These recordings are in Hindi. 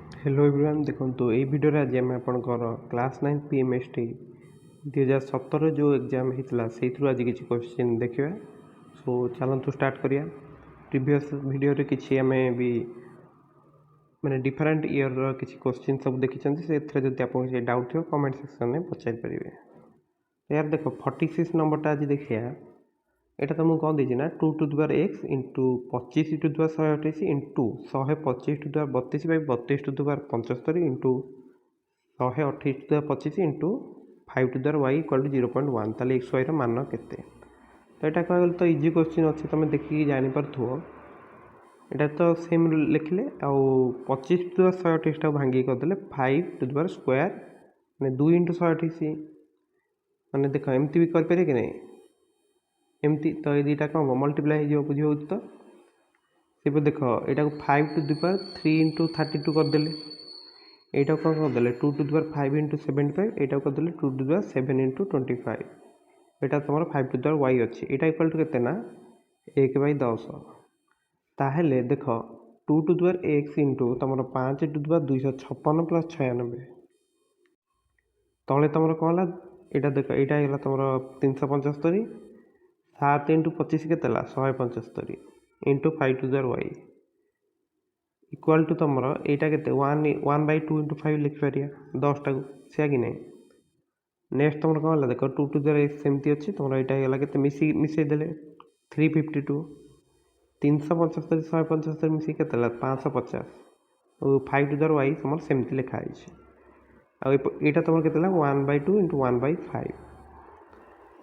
हेलो एवरीवन देखो ये वीडियो आज आम आप क्लास 9 पीएमएसटी 2017 जो एग्जाम होता से आज किसी क्वेश्चन देखा। सो चलतु स्टार्ट करिया। प्रीवियस वीडियो रे किसी आम भी माने डिफरेंट ईयर किसी क्वेश्चन सब देखी से जब आप डाउट थो कमेंट सेक्शन में पचारि पारे। यार देख 46 नंबरटा आज देखिए यहाँ तुमको कौन देना ना 2 to the power x into 25 to the power 128 into 125 to the power 32 by 32 to the power 75 into 128 to the power 25 into 5 to the power y equal to 0.1 ताले एक्स वाई मान केते। तो यहाँ कह तो इजी क्वेश्चन अच्छे तुम देखिए जानीपरथो यहाँ तो सेम लिखले आउ 25 टू द पावर 128 भांगी करदे 5 टू द पावर स्क्वायर मैंने 2 इंटू 128 मैंने देख एमती भी करें कि नहीं एमती तो ये दुटा कौन मल्टीप्लाई हो बुझे तो से देख यहाँ को 5 टू द पावर 3 इंटू 32 करदे यहाँ कौन करदे 2 टू द पावर 5 इंटू 75 यहाँ करदे 2 टू द पावर 7 इंटू 25 यहाँ तुम 5 टू द पावर वाई अच्छी यहाँ इक्वल टू के 1/10 ताहले देख 2 to the power X into तुम 5 टू द पावर 256 प्लस 96 तले तुम कौन है यहाँ देख यहाँ तुम 375 7 इंटू 25 के 175 into 5 to the power Y equal to तुम यहाँ के 1/2 इंटू 5 लिखिपर 10टा को से कि नहीं। नेक्स्ट तुम कौन है देख 2 टू द पावर एक्स सेमती अच्छी तुम यहाँ के मिसईदे 352 375 175 मिसी के 550 और 5 टू द पावर वाई तुम सेमती लिखाई आईटा तुम के 1/2 इंटू 1/5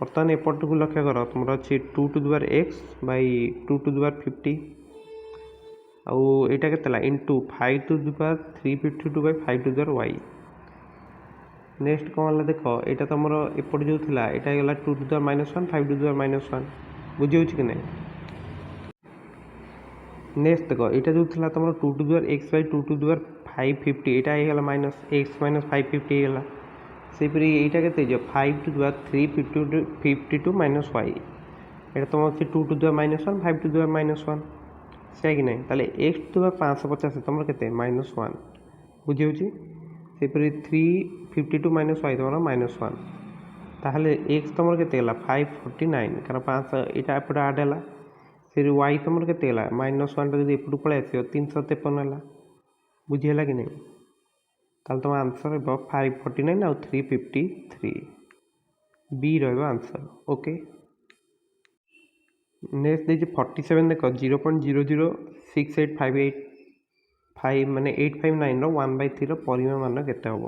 बर्तमान एपट को लक्ष्य कर तुम अच्छी 2 to the power X by 2 to the power 50 आउ यहाँ के into 5 to the power 352 by 5 to the power Y. Next कौन है देख यहाँ तुम एपट जो थी यहाँ गला 2 to the power -1 5 to the power -1 बुझे कि नहीं। नेक्स्ट देख यहाँ जो थी तुम 2 to the power X by 2 to the power 550 यहाँ माइनस एक्स माइनस 550 होगा सेपरी यहाँ के 5 to the power 352 minus Y यहाँ तुम अच्छे 2 to the power -1 5 to the power -1 से कि नहीं ताले एक्स टू द पावर 550 तुम के -1 बुझे सेपरी 352 माइनस वाई तुम -1 ताहले एक्स तुम के 549 कारण 5 यहाँ एपटे आड है फिर वाई तुम के -1 जब एपटू पलि आस 353 है बुझीगला कि नहीं। ताल तुम आंसर 549 आउ 353 बी रंसर ओके। नेक्स्ट देखिए 47 देख 0.0068585 माने 859 1/3 परिमाण मान केते हम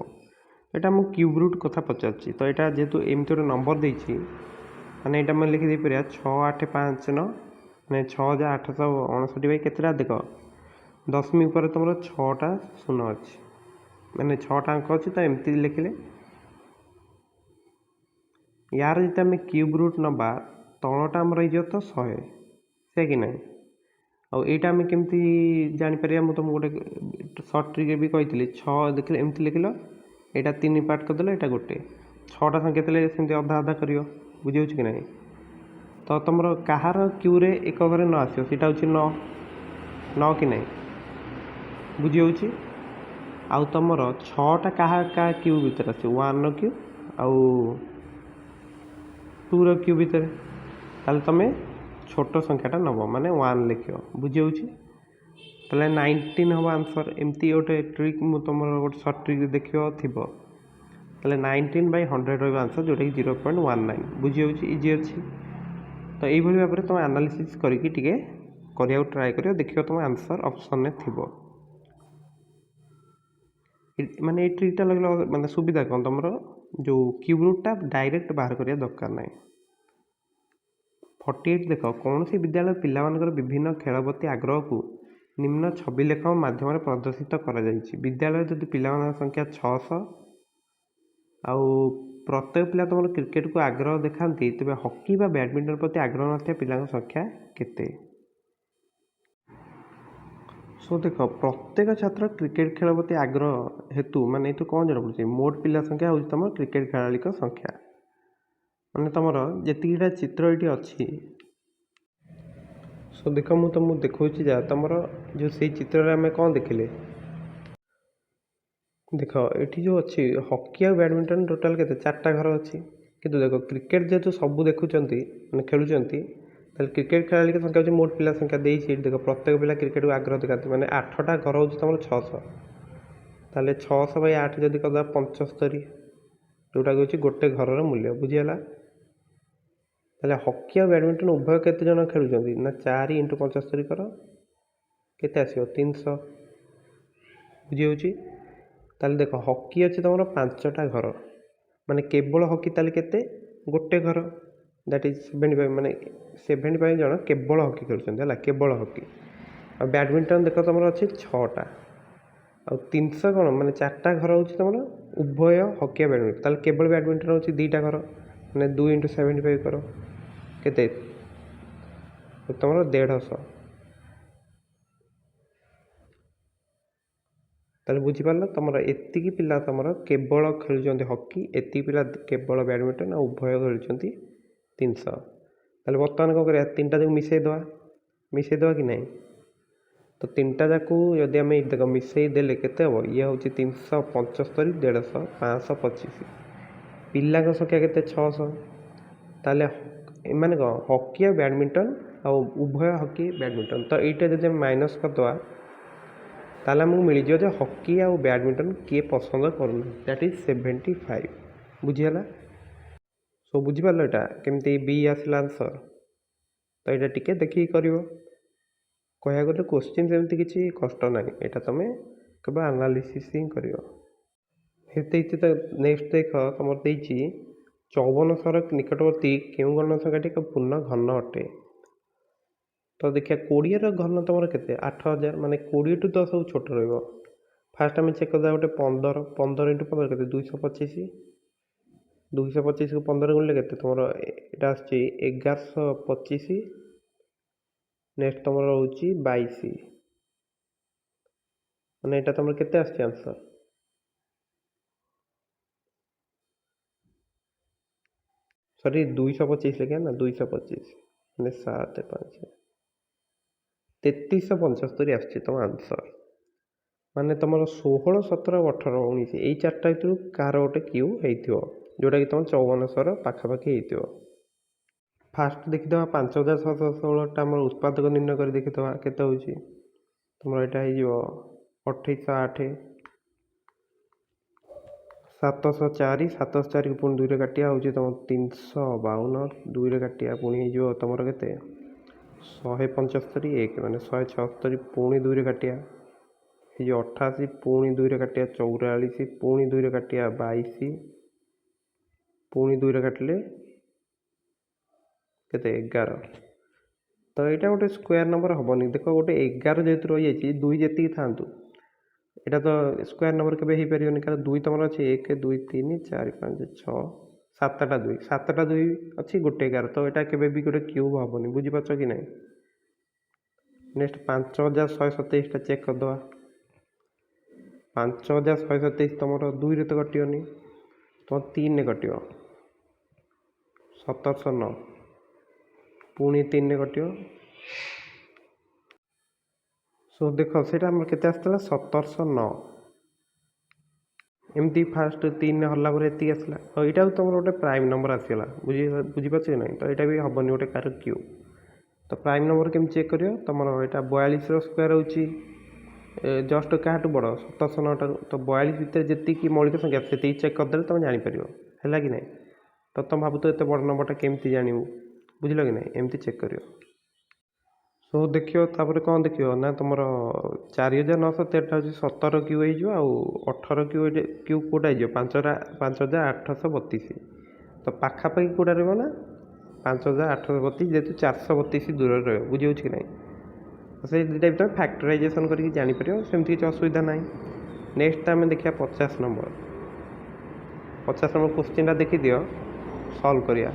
यहाँ मुझे क्यूब रूट कथा पचार तो यहाँ जेहेतु एमती गोटे नंबर देती माने यहाँ मैं लिखिदे पार 6859 मैंने 6859 बै के देख दशमिक पर तुम 6टा शून्य अच्छी मैंने 6टा अंक अच्छी तो एमती लिखिले यार जो आम क्यूब रूट नवा तलटा आम रही तो 100 से कि नहीं आईटा आम केमती जापर मुझे तुमको गोटे सर्ट ट्रिक भी कही 6 देख एमती लिखल यहाँ 3 पार्ट करदे यहाँ गोटे 6टा संख्या सेमती अधा अधा कर बुझे कि नहीं। तो तुम कहार क्यू रे एक घरे न आसो सीटा हूँ 9 कि नहीं बुझे आउ तुम 6टा क्या क्यू भर आस 1 क्यू आउ 2 क्यू भितर ताले तुम छोट संख्याटा नब माने 1 लिख बुझे ताले 19 हम आंसर एमती गोटे ट्रिक मु तुम गोटे सर्ट ट्रिक देख थी ताले 19/100 रहा आंसर जोटा कि 0.19 बुझे इजी अच्छी। तो यही भाव में तुम एनालिसिस करके ट्राए कर देखिए तुम आंसर ऑप्शन में थी माने ये ट्रिकटा लगे माने सुविधा कौन तुम जो क्यूब रूटटा डायरेक्ट बाहर करने दरकार ना। 48 देख कौन सी विद्यालय पिलामानकर विभिन्न खेल प्रति आग्रह को निम्न छवि लेखा माध्यम प्रदर्शित कर विद्यालय जदि पिला संख्या 600 आउ प्रत्येक पिला तुम क्रिकेट को आग्रह दिखाती तेज हॉकी व बैडमिंटन प्रति आग्रह न पिला संख्या केते। सो देख प्रत्येक छात्र क्रिकेट खेल प्रति आग्रह हेतु माने तो कौन जना पड़े मोट पिला संख्या हूँ तुम क्रिकेट खेलाड़ी संख्या माने तुम जीटा चित्र ये अच्छी। सो देख मुझे तुमको देखा जा तुम जो से चित्र आम कौन देखिले देख ये जो अच्छी हॉकी और बैडमिंटन टोटाल के 4टा घर अच्छी किंतु देख क्रिकेट जेहतु सब देखुं मैंने खेलुंट क्रिकेट खेला संख्या हूँ मोट पिला संख्या देख प्रत्येक पिला क्रिकेट को आग्रह दिखाते मैंने 8टा घर हूँ तुम 600 ताले 600 / 8 जदि कर 75 जोटा कि गोटे घर मूल्य बुझीगला ताले हॉकी और बैडमिंटन उभय केते जन खेलुंट ना 4 × 75 कर केते आसो 300 बुझी ताले देख हॉकी अच्छे तुम 5टा घर माने केवल हॉकी ताले केते गोटे घर दैट इज 75 माने 75 जन केवल हॉकी खेलुंट केवल हॉकी और बैडमिंटन देख तुम अच्छे 6टा आ 300 कौन माने 4टा घर हूँ तुम उभय हॉकी और बैडमिंटन ताले केवल बैडमिंटन हूँ 2टा घर माने 2 × 75 कर केते तुम 150 ताले बुझीपार तुम एतिकी पिला तुम केवल खेलुंट हॉकी एति पिला केवल बैडमिंटन और उभय खेलुंट 300 ताले बर्तमान कौन कर 3टा जो मिसेदवा कि नहीं तो 3टा जाक जदि आम देख मिसई देले केते हम ये हूँ 375 150 525 पिला संख्या के 600 ताले माने कौन हॉकी और बैडमिंटन और उभय हॉकी बैडमिंटन तो ये जब माइनस करदे ताले आमको मिलଯିव हॉकी और बैडमिंटन किए पसंद करूना दैट इज 75 बुझीगला सो बुझीपार यहाँ केमती बी आसला आंसर तो यहाँ टिके देखिए कर कह गले क्वेश्चन सेमती किसी कष्ट ना यहाँ तुम केवल एनालिसिस ही कर नेक्स्ट देख तुम देती 5400 निकटवर्ती क्यों गण संख्याटी पूर्ण घन अटे तो देखिए 20 घन तुम के 8000 माने 20 × 10 सब छोट फास्ट आम चेक करदा गोटे 15 15 × 15 के 225 225 को 15 गुणिले के तुम यहाँ आस 1125 नेक्स्ट तुम रोच 22 मैंने यहाँ तुम के आंसर सॉरी 225 लिखे ना 225 मैंने 7 5 3375 आस तुम आंसर माने तुम 16 17 18 19 यही 4टा भर कार गोटे क्यू हो जोटा कि तुम 5400 पाखापाखि हो फास्ट देखीद 5716टा आम उत्पादक निर्णय कर देखीद के तुम यहाँ हो 2808 704 704 को पुणी 2 रे काटिया हूँ तुम 352 2 रे काटिया पुणी हो तुम के 175 1 मैंने 176 पुणी 2 रे काटिया ये 88 पुणी 2 रे काटिया 44 पुणी 2 रे काटिया 22 पुणी 2 रे काटिले केते 11 तो यहाँ गोटे स्क्वायर नंबर हेनी देख गोटे 11 जेहतु रही है 2 जी था यहाँ तो स्क्वायर नंबर के पार कारण 2 तुम अच्छे 1 2 3 4 5 6 7टा 2 7टा 2 अच्छी गोटे 11 तो यहाँ के गोटे क्यूब हेनी बुझीपार कि ना नेक्स्ट 5127 चेक करदे 5127 तुम 2 रे तो कटिनी तुम 3 रे कट 1709 पुणी 3 रे कट सो देख से के 1709 एमती फास्ट 3 हल्ला ये आसला तो यहाँ तुम गोटे प्राइम नंबर आसगला बुझीपार कि ना तो यहाँ भी हेनी गोटे कार क्यू तो प्राइम नंबर केमी चेक कर तुम यहाँ 42 स्क्वायर हो जस्ट क्या बड़ 1709 तो 42 भितर जी मौलिक संख्या से चेक करदे तुम जापर है कि ना तो तुम भाव तो बड़ नंबरटा केमती जानू बुझल कि ना एमती चेक कर सो देखियो तापर कौन देखियो ना तुम 4913 हूँ 17 क्यू हो 18 क्यू कौटा हो 5832 तो पाखापाखि कौटा रहा 5832 जेहतु 432 दूर रहा बुझे कि ना से दुटा भर फैक्टराइजेसन करके जापर सेमती किसी असुविधा ना नेक्स्ट आम देखा 50 नंबर क्वेश्चन देखी दियो सॉल्व करिया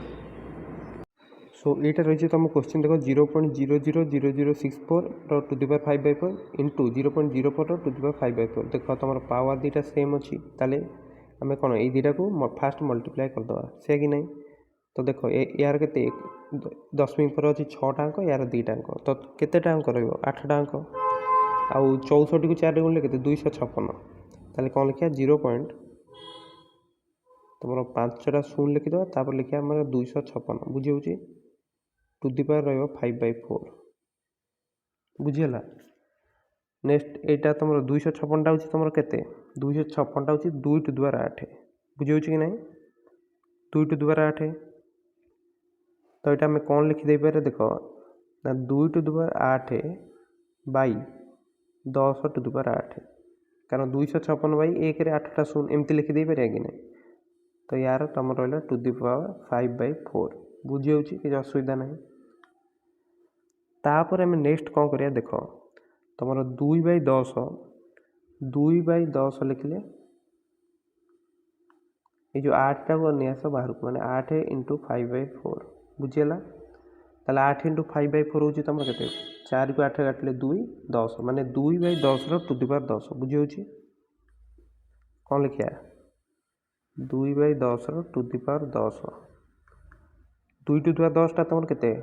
सो यहाँ रही तुम क्वेश्चन देख 0.000064 टू द पावर 5/4 इंटू 0.04 टू द पावर 5/4 देख तुम पावर दुटा सेम अच्छी ताले आम कौन ये दुटा को फास्ट मल्टीप्लाई करदे से कि नहीं तो देख यार के दशमिक पर अच्छी 6टा अंक यार 2टा अंक तो केतेटा अंक रहा 8टा अंक आउ 64 को 4 गुणिले के 256 ताले कौन लिखा 0. तुम 5टा शून्य लिखिद तापर लिखा आम 256 बुझे टू दी पावर रो 5/4 बुझीगला। नेक्स्ट एटा तुम 256टा हूँ तुम के 256टा हूँ 2 टू दी पावर 8 बुझे कि ना 2 टू दी पावर 8 तो यहाँ आम कौन लिखिदे पारे देख ना 2 टू दी पावर 8 बाई 10 टू दी पावर 8 कारण 256 बाई 1 रे 8टा शून्य एमती लिखिदे पारे कि ना तो यार तुम रहा टू दी पावर 5/4 बुझे कि असुविधा ना। तापर आम नेक्स्ट कौन करिया देख तुम 2/10 2/10 लिखले ये जो 8टा को नहीं आस बाहर को मैंने 8 × 5/4 बुझीगला। ताले 8 × 5/4 हूँ तुम के 4 को 8 काटिले 2 10 माने 2/10 टू दी पावर 10 बुझे कौन लिखा 2/10 to the power 10 2 to the power 10टा तुम के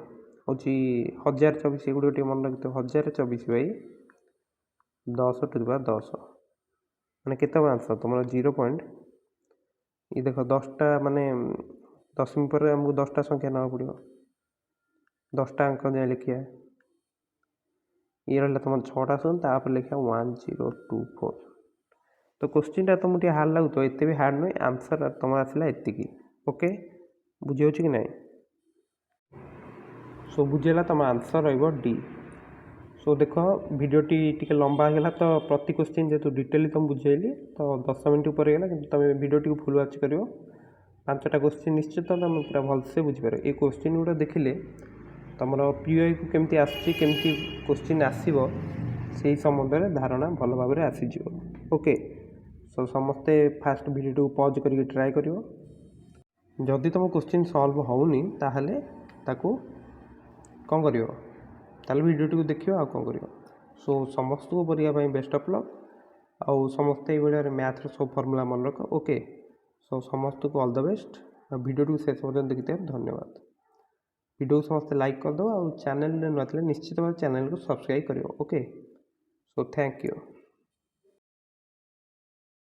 हूँ 1024 ये गोटे मन रखते 1024/10 टू दी पावर 10 मैंने केत आंसर तुम 0. ये देख 10टा माने दशमी पर आमको 10टा संख्या ना पड़ो 10टा अंक जाए लिखा ये रहा तुम 6टा शून्य तापर लिखा 1024 तो क्वेश्चन तुमको टे हार्ड लगुत एत भी हार्ड नुहे आंसर तुम आसला एतिकी ओके बुझे कि ना। सो बुझेगा तुम आंसर डी। सो देख भिडटी टी लंबा होगा तो प्रति क्वेश्चन जेहतु डिटेली तुम बुझेली तो 10 मिनट ऊपर होगा कि तुम भिडटी को फुल वाच कर 5टा क्वेश्चन निश्चित तुम पूरा भलसे बुझीपार ये क्वेश्चन गुड़ा देखिले तुम पीओआई को केमती आसमती क्वेश्चन आसो से संबंध में धारणा भल भाव में आसीज ओके। सो समस्ते फास्ट भिडियो को पॉज करके ट्राए कर जदि तुम क्वेश्चन सॉल्व होनी ताहले ताकू कौन कर ताल भिडियो को देखियो आ कौन कर। सो समस्त को पढ़ाई बेस्ट ऑफ लक आउ समस्ते ये मैथ सब फर्मूला मन रख ओके। सो समस्त को ऑल द बेस्ट भिडियो को शेष पर्यटन देखते धन्यवाद। भिडियो को समस्त लाइक करदे और चैनल नुआ निश्चित भाव चैनल को सब्सक्राइब कर ओके। So thank you.